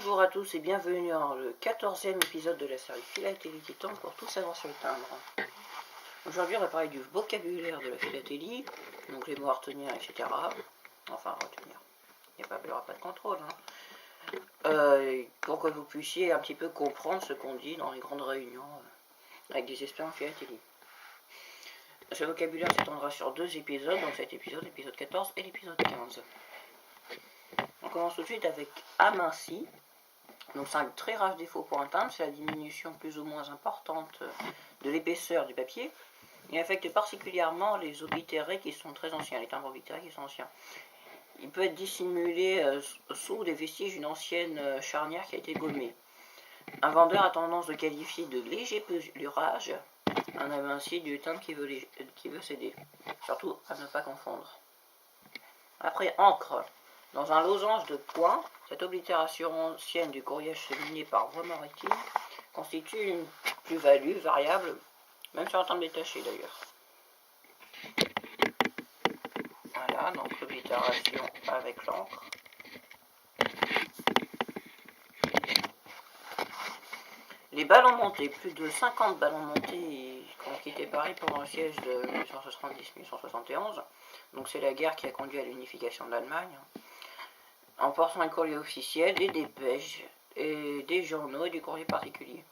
Bonjour à tous et bienvenue dans le 14e épisode de la série Philatélie Titan pour tout savoir sur le timbre. Aujourd'hui on va parler du vocabulaire de la philatélie, donc les mots à retenir, etc. Enfin à retenir, il n'y aura pas de contrôle. Pour que vous puissiez un petit peu comprendre ce qu'on dit dans les grandes réunions avec des experts en philatélie. Ce vocabulaire s'étendra sur 2 épisodes, donc cet épisode, l'épisode 14 et l'épisode 15. On commence tout de suite avec aminci. Donc c'est un très rare défaut pour un timbre, c'est la diminution plus ou moins importante de l'épaisseur du papier. Il affecte particulièrement les oblitérés qui sont très anciens, les timbres oblitérés qui sont anciens. Il peut être dissimulé sous des vestiges d'une ancienne charnière qui a été gommée. Un vendeur a tendance de qualifier de léger pelurage un aminci du timbre qui veut céder. Surtout à ne pas confondre. Après, encre. Dans un losange de points, cette oblitération ancienne du courriage cheminé par voie maritime constitue une plus-value variable, même sur un timbre détaché d'ailleurs. Voilà, donc l'oblitération avec l'encre. Les ballons montés, plus de 50 ballons montés ont quitté Paris pendant le siège de 1870-1871, donc c'est la guerre qui a conduit à l'unification de l'Allemagne, en portant un courrier officiel, des dépêches, et des journaux et du courrier particulier.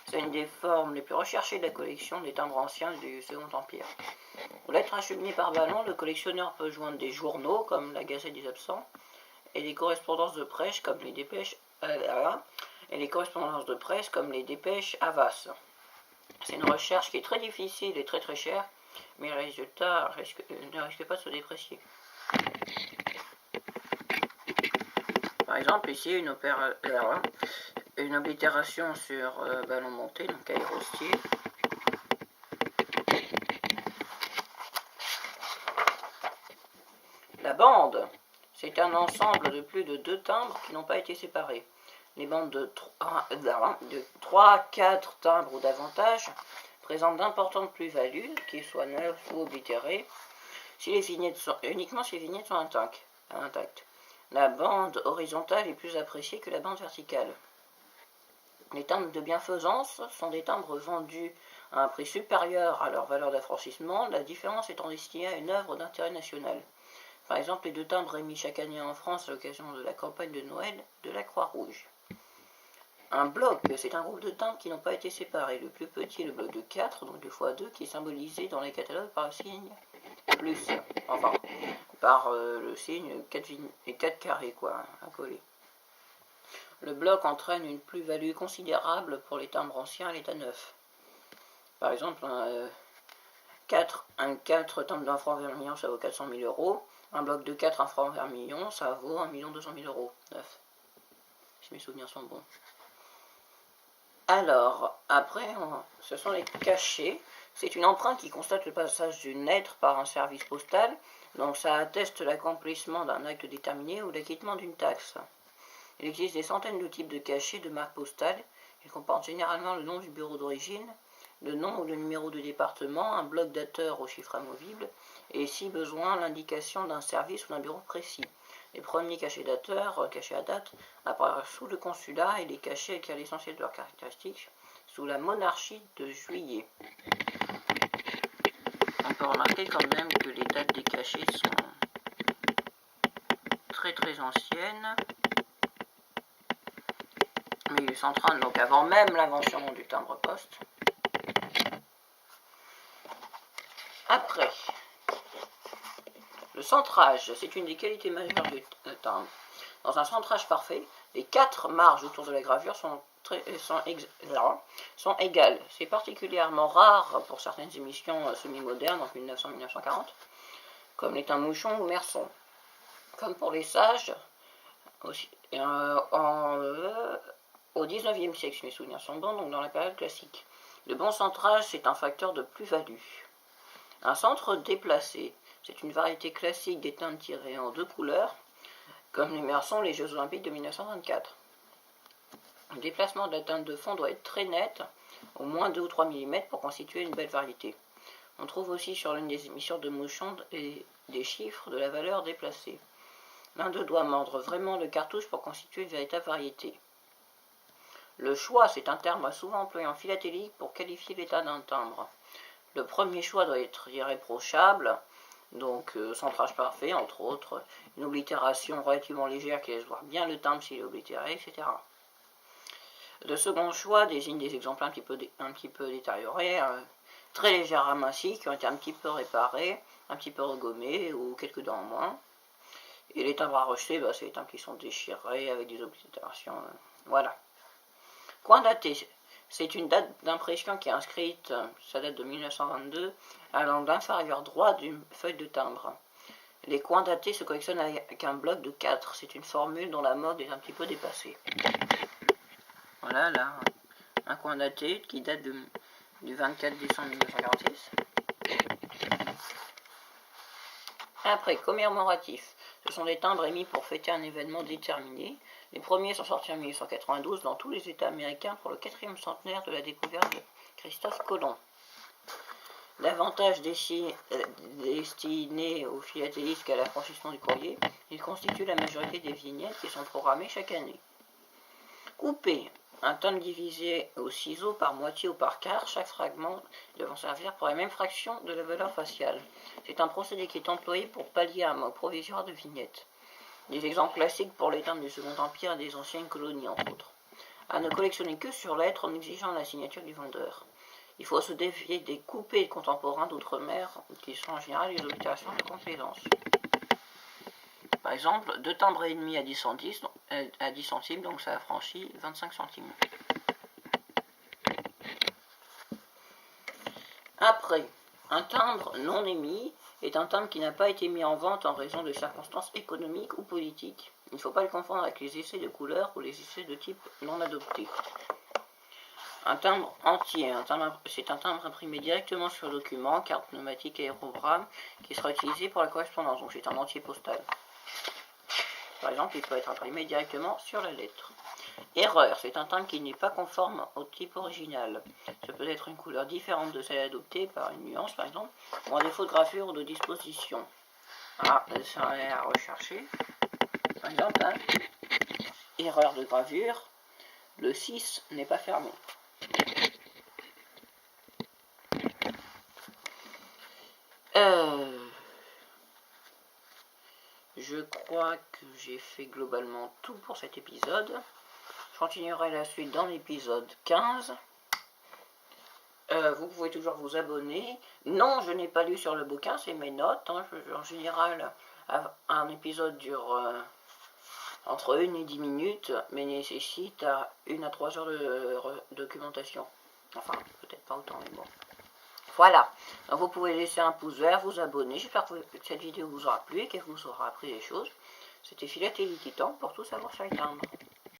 C'est une des formes les plus recherchées de la collection des timbres anciens du Second Empire. Aux lettres acheminées par ballon, le collectionneur peut joindre des journaux, comme la Gazette des Absents, et des correspondances de presse, comme les dépêches Havas. C'est une recherche qui est très difficile et très très chère, mais les résultats ne risquent pas de se déprécier. Par exemple, ici, une oblitération sur ballon monté, donc aérostier. La bande, c'est un ensemble de plus de 2 timbres qui n'ont pas été séparés. Les bandes de 3, 4 timbres ou davantage présentent d'importantes plus-values, qu'ils soient neufs ou oblitérés, uniquement si les vignettes sont intactes. La bande horizontale est plus appréciée que la bande verticale. Les timbres de bienfaisance sont des timbres vendus à un prix supérieur à leur valeur d'affranchissement, la différence étant destinée à une œuvre d'intérêt national. Par exemple, les 2 timbres émis chaque année en France à l'occasion de la campagne de Noël de la Croix-Rouge. Un bloc, c'est un groupe de timbres qui n'ont pas été séparés. Le plus petit est le bloc de 4, donc 2 x 2, qui est symbolisé dans les catalogues par le signe plus, enfin, par le signe 4 carrés, quoi, à coller. Le bloc entraîne une plus-value considérable pour les timbres anciens à l'état neuf. Par exemple, un 4 timbres d'un franc vermillon, ça vaut 400 000 €. Un bloc de 4, un franc vermillon, ça vaut 1 200 000 € neuf. Si mes souvenirs sont bons. Alors, après, ce sont les cachets. C'est une empreinte qui constate le passage d'une lettre par un service postal, donc ça atteste l'accomplissement d'un acte déterminé ou l'acquittement d'une taxe. Il existe des centaines de types de cachets de marques postales. Ils comportent généralement le nom du bureau d'origine, le nom ou le numéro de département, un bloc dateur au chiffre amovible, et si besoin, l'indication d'un service ou d'un bureau précis. Les premiers cachets dateurs, cachets à date, apparaissent sous le consulat et les cachets qui a l'essentiel de leurs caractéristiques sous la monarchie de Juillet. On peut remarquer quand même que les dates des cachets sont très très anciennes. 1830, donc avant même l'invention du timbre-poste. Après, le centrage, c'est une des qualités majeures du timbre. Dans un centrage parfait, les 4 marges autour de la gravure sont égales. C'est particulièrement rare pour certaines émissions semi-modernes, en 1900-1940, comme les timbres Mouchon ou Merson. Comme pour les sages, aussi, au 19e siècle, si mes souvenirs sont bons, donc dans la période classique. Le bon centrage, c'est un facteur de plus-value. Un centre déplacé, c'est une variété classique des timbres tirés en 2 couleurs, comme les Merson, les Jeux Olympiques de 1924. Le déplacement de la teinte de fond doit être très net, au moins 2 ou 3 mm pour constituer une belle variété. On trouve aussi sur l'une des émissions de Mouchon des chiffres de la valeur déplacée. L'un d'eux doit mordre vraiment le cartouche pour constituer une véritable variété. Le choix, c'est un terme souvent employé en philatélie pour qualifier l'état d'un timbre. Le premier choix doit être irréprochable, donc centrage parfait, entre autres, une oblitération relativement légère qui laisse voir bien le timbre s'il est oblitéré, etc. Le second choix désigne des exemples un petit peu détériorés, très légers ramassis qui ont été un petit peu réparés, un petit peu regommés ou quelques dents en moins. Et les timbres à rejeter, c'est les timbres qui sont déchirés avec des oblitérations. Voilà. Coin daté, c'est une date d'impression qui est inscrite, ça date de 1922, à l'angle inférieur droit d'une feuille de timbre. Les coins datés se collectionnent avec un bloc de 4. C'est une formule dont la mode est un petit peu dépassée. Voilà, là, un coin daté qui date du 24 décembre 1946. Après, commémoratif. Ce sont des timbres émis pour fêter un événement déterminé. Les premiers sont sortis en 1892 dans tous les États américains pour le 4e centenaire de la découverte de Christophe Colomb. Davantage destinés aux philatélistes qu'à l'affranchissement du courrier, ils constituent la majorité des vignettes qui sont programmées chaque année. Coupé. Un timbre divisé au ciseau par moitié ou par quart, chaque fragment devant servir pour la même fraction de la valeur faciale. C'est un procédé qui est employé pour pallier un manque provisoire de vignettes. Des exemples classiques pour les timbres du Second Empire et des anciennes colonies, entre autres. À ne collectionner que sur lettre en exigeant la signature du vendeur. Il faut se défier des coupés contemporains d'outre-mer, qui sont en général des oblitérations de complaisance. Par exemple, 2 timbres et demi à 10 centimes, donc ça affranchit 25 centimes. Après, un timbre non émis est un timbre qui n'a pas été mis en vente en raison de circonstances économiques ou politiques. Il ne faut pas le confondre avec les essais de couleur ou les essais de type non adopté. Un timbre entier, c'est un timbre imprimé directement sur le document, carte pneumatique et aérogramme, qui sera utilisé pour la correspondance, donc c'est un entier postal. Par exemple, il peut être imprimé directement sur la lettre. Erreur, c'est un timbre qui n'est pas conforme au type original. Ça peut être une couleur différente de celle adoptée par une nuance, par exemple, ou un défaut de gravure ou de disposition. Ah, ça à rechercher. Par exemple, erreur de gravure, le 6 n'est pas fermé. Je crois que j'ai fait globalement tout pour cet épisode. Je continuerai la suite dans l'épisode 15. Vous pouvez toujours vous abonner. Non, je n'ai pas lu sur le bouquin, c'est mes notes. En général, un épisode dure entre 1 et 10 minutes, mais nécessite 1 à 3 heures de documentation. Enfin, peut-être pas autant, mais bon. Voilà, donc vous pouvez laisser un pouce vert, vous abonner. J'espère que cette vidéo vous aura plu et qu'elle vous aura appris des choses. C'était Philatélie Titan pour tout savoir sur les timbres.